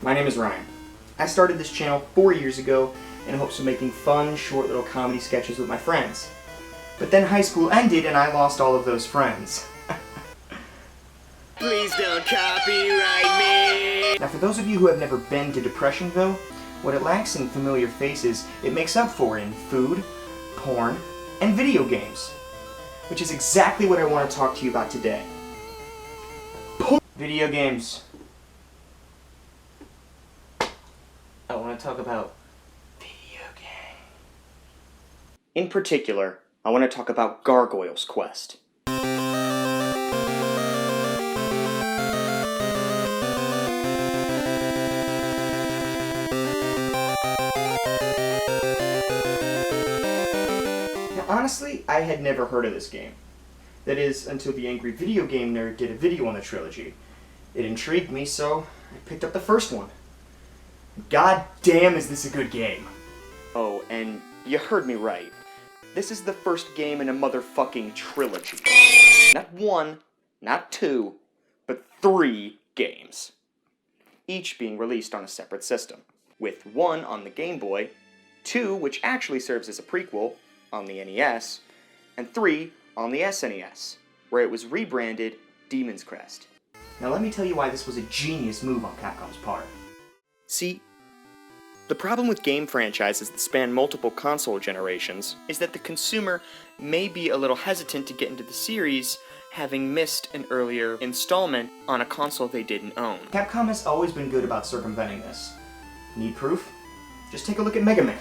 my name is Ryan. I started this channel 4 years ago in hopes of making fun, short little comedy sketches with my friends. But then high school ended and I lost all of those friends. Please don't copyright me! Now for those of you who have never been to Depressionville, what it lacks in familiar faces, it makes up for in food, porn, and video games. Which is exactly what I want to talk to you about today. Video games. I want to talk about video games. In particular, I want to talk about Gargoyle's Quest. Now, honestly, I had never heard of this game. That is, until the Angry Video Game Nerd did a video on the trilogy. It intrigued me, so I picked up the first one. God damn, is this a good game. Oh, and you heard me right. This is the first game in a motherfucking trilogy. Not one, not two, but 3 games. Each being released on a separate system. With 1 on the Game Boy, 2, which actually serves as a prequel, on the NES, and 3 on the SNES, where it was rebranded Demon's Crest. Now let me tell you why this was a genius move on Capcom's part. See, the problem with game franchises that span multiple console generations is that the consumer may be a little hesitant to get into the series having missed an earlier installment on a console they didn't own. Capcom has always been good about circumventing this. Need proof? Just take a look at Mega Man.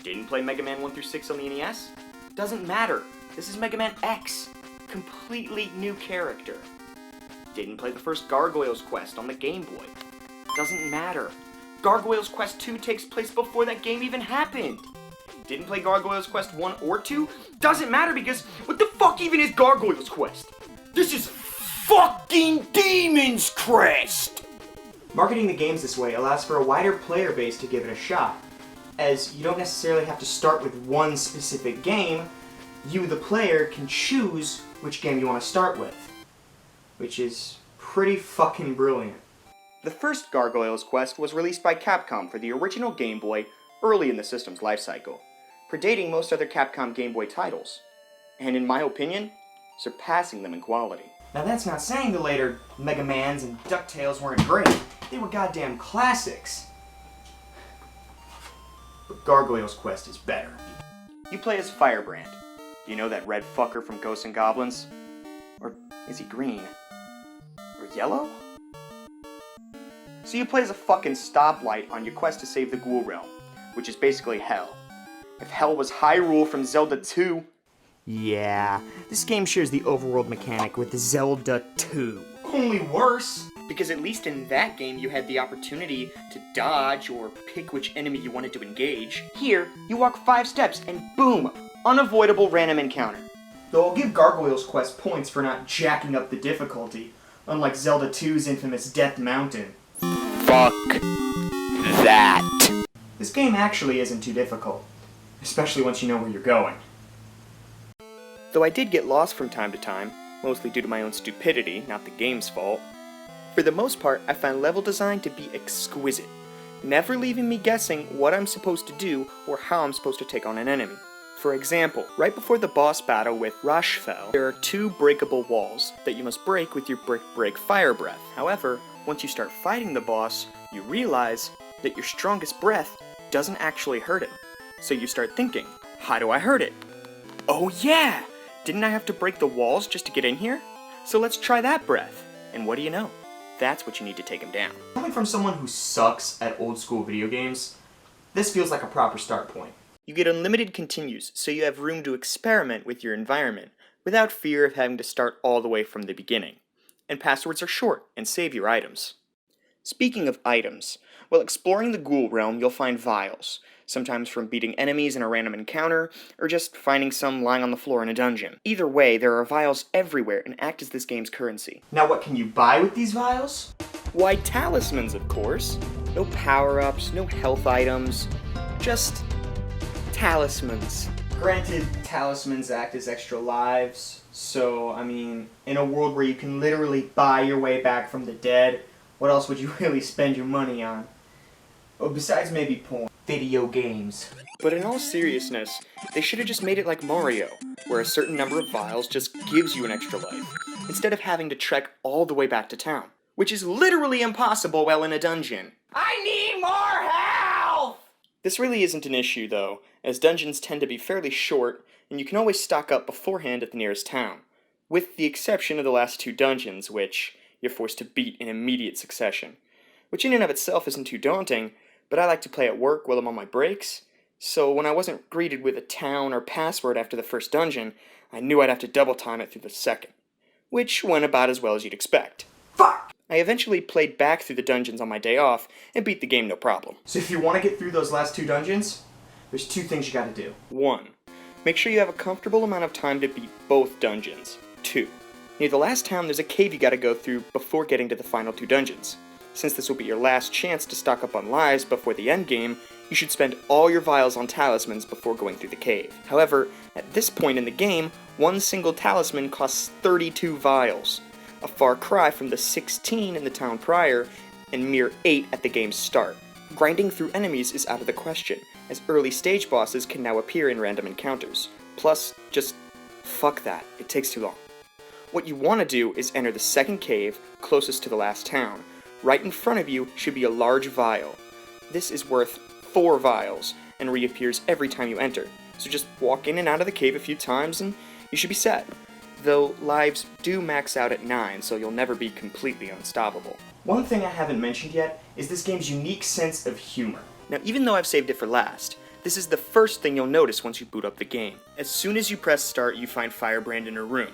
Didn't play Mega Man 1 through 6 on the NES? Doesn't matter. This is Mega Man X. Completely new character. Didn't play the first Gargoyles Quest on the Game Boy. Doesn't matter. Gargoyles Quest 2 takes place before that game even happened. Didn't play Gargoyles Quest 1 or 2? Doesn't matter because what the fuck even is Gargoyles Quest? This is fucking Demon's Crest! Marketing the games this way allows for a wider player base to give it a shot, as you don't necessarily have to start with one specific game. You, the player, can choose which game you want to start with, which is pretty fucking brilliant. The first Gargoyles Quest was released by Capcom for the original Game Boy early in the system's lifecycle, predating most other Capcom Game Boy titles, and in my opinion, surpassing them in quality. Now that's not saying the later Mega Mans and DuckTales weren't great, they were goddamn classics. But Gargoyles Quest is better. You play as Firebrand. You know that red fucker from Ghosts and Goblins? Or is he green? Or yellow? So you play as a fucking stoplight on your quest to save the Ghoul Realm, which is basically hell. If hell was Hyrule from Zelda 2... Yeah, this game shares the overworld mechanic with Zelda 2. Only worse! Because at least in that game you had the opportunity to dodge or pick which enemy you wanted to engage. Here, you walk 5 steps and boom! Unavoidable random encounter. Though I'll give Gargoyles Quest points for not jacking up the difficulty, unlike Zelda 2's infamous Death Mountain. Fuck that. This game actually isn't too difficult, especially once you know where you're going. Though I did get lost from time to time, mostly due to my own stupidity, not the game's fault, for the most part I found level design to be exquisite, never leaving me guessing what I'm supposed to do or how I'm supposed to take on an enemy. For example, right before the boss battle with Rashfell, there are 2 breakable walls that you must break with your Brick Fire Breath. However, once you start fighting the boss, you realize that your strongest breath doesn't actually hurt it. So you start thinking, how do I hurt it? Oh yeah! Didn't I have to break the walls just to get in here? So let's try that breath. And what do you know? That's what you need to take him down. Coming from someone who sucks at old school video games, this feels like a proper start point. You get unlimited continues, so you have room to experiment with your environment without fear of having to start all the way from the beginning. And passwords are short and save your items. Speaking of items, while exploring the Ghoul Realm you'll find vials, sometimes from beating enemies in a random encounter, or just finding some lying on the floor in a dungeon. Either way, there are vials everywhere and act as this game's currency. Now what can you buy with these vials? Why, talismans, of course. No power-ups, no health items, just talismans. Granted, talismans act as extra lives, so, I mean, in a world where you can literally buy your way back from the dead, what else would you really spend your money on? Oh, besides maybe porn. Video games. But in all seriousness, they should have just made it like Mario, where a certain number of vials just gives you an extra life, instead of having to trek all the way back to town, which is literally impossible while in a dungeon. I need more health! This really isn't an issue, though, as dungeons tend to be fairly short, and you can always stock up beforehand at the nearest town, with the exception of the last 2 dungeons, which you're forced to beat in immediate succession, which in and of itself isn't too daunting, but I like to play at work while I'm on my breaks, so when I wasn't greeted with a town or password after the first dungeon, I knew I'd have to double time it through the second, which went about as well as you'd expect. Fuck! I eventually played back through the dungeons on my day off, and beat the game no problem. So if you want to get through those last 2 dungeons, there's 2 things you gotta do. 1. Make sure you have a comfortable amount of time to beat both dungeons. 2. Near the last town, there's a cave you gotta go through before getting to the final 2 dungeons. Since this will be your last chance to stock up on lives before the endgame, you should spend all your vials on talismans before going through the cave. However, at this point in the game, 1 single talisman costs 32 vials, a far cry from the 16 in the town prior, and mere 8 at the game's start. Grinding through enemies is out of the question, as early stage bosses can now appear in random encounters. Plus, just fuck that, it takes too long. What you want to do is enter the second cave, closest to the last town. Right in front of you should be a large vial. This is worth 4 vials, and reappears every time you enter, so just walk in and out of the cave a few times and you should be set. Though lives do max out at 9, so you'll never be completely unstoppable. One thing I haven't mentioned yet is this game's unique sense of humor. Now, even though I've saved it for last, this is the first thing you'll notice once you boot up the game. As soon as you press start, you find Firebrand in a room.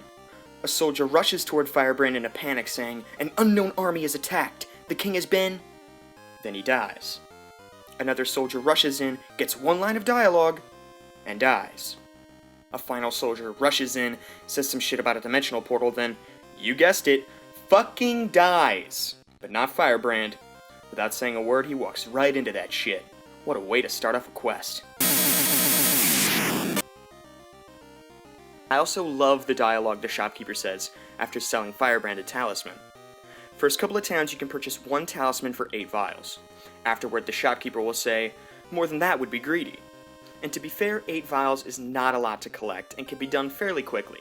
A soldier rushes toward Firebrand in a panic saying, "An unknown army is attacked! The king has been..." Then he dies. Another soldier rushes in, gets 1 line of dialogue, and dies. A final soldier rushes in, says some shit about a dimensional portal, then, you guessed it, fucking dies. But not Firebrand. Without saying a word, he walks right into that shit. What a way to start off a quest. I also love the dialogue the shopkeeper says after selling Firebrand a talisman. First couple of towns you can purchase 1 talisman for 8 vials. Afterward the shopkeeper will say, "More than that would be greedy." And to be fair, 8 vials is not a lot to collect and can be done fairly quickly.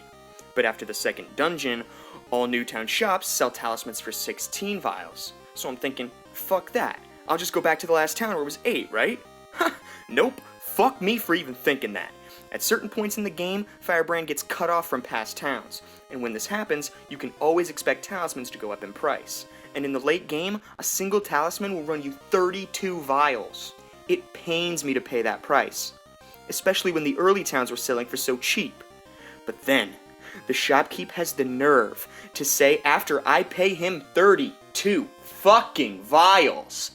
But after the second dungeon, all new town shops sell talismans for 16 vials. So I'm thinking, fuck that. I'll just go back to the last town where it was 8, right? Ha! Nope. Fuck me for even thinking that. At certain points in the game, Firebrand gets cut off from past towns, and when this happens, you can always expect talismans to go up in price. And in the late game, a single talisman will run you 32 vials. It pains me to pay that price, especially when the early towns were selling for so cheap. But then, the shopkeep has the nerve to say after I pay him 32 fucking vials,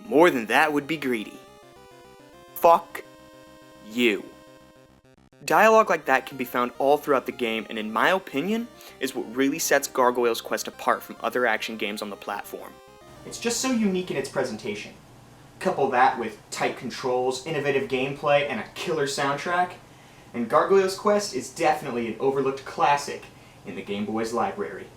"More than that would be greedy." Fuck you. Dialogue like that can be found all throughout the game, and in my opinion, is what really sets Gargoyle's quest apart from other action games on the platform. It's just so unique in its presentation. Couple that with tight controls, innovative gameplay, and a killer soundtrack, and Gargoyle's Quest is definitely an overlooked classic in the Game Boy's library.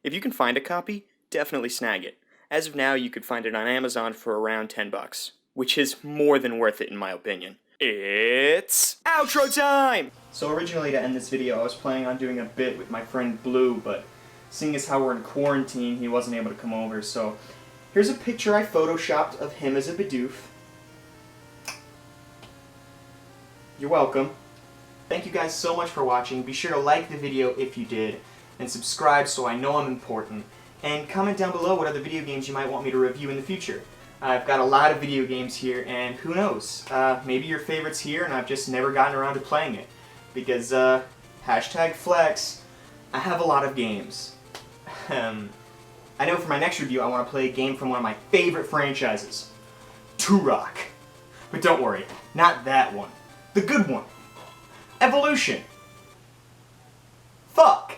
If you can find a copy, definitely snag it. As of now, you could find it on Amazon for around $10, which is more than worth it in my opinion. It's outro time! So originally to end this video, I was planning on doing a bit with my friend Blue, but seeing as how we're in quarantine, he wasn't able to come over, so here's a picture I photoshopped of him as a Bidoof. You're welcome. Thank you guys so much for watching. Be sure to like the video if you did, and subscribe so I know I'm important, and comment down below what other video games you might want me to review in the future. I've got a lot of video games here, and who knows, maybe your favorite's here and I've just never gotten around to playing it. Because, hashtag flex, I have a lot of games. I know for my next review I want to play a game from one of my favorite franchises, Turok. But don't worry, not that one. The good one. Evolution. Fuck.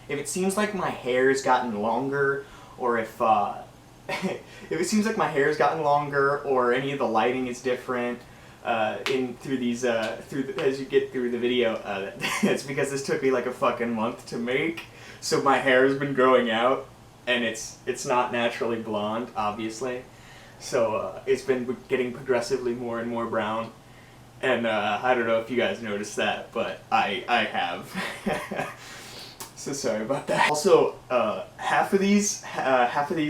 If it seems like my hair's gotten longer, or if if it seems like my hair's gotten longer, or any of the lighting is different, through these as you get through the video. It's because this took me like a fucking month to make, so my hair has been growing out, and it's not naturally blonde, obviously. So it's been getting progressively more and more brown, and I don't know if you guys noticed that, but I have. So sorry about that. Also, half of these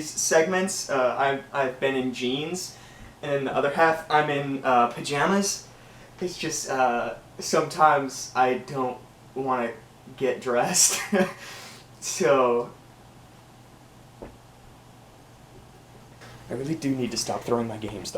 segments I've been in jeans, and then the other half I'm in pajamas. It's just sometimes I don't want to get dressed, so I really do need to stop throwing my games though.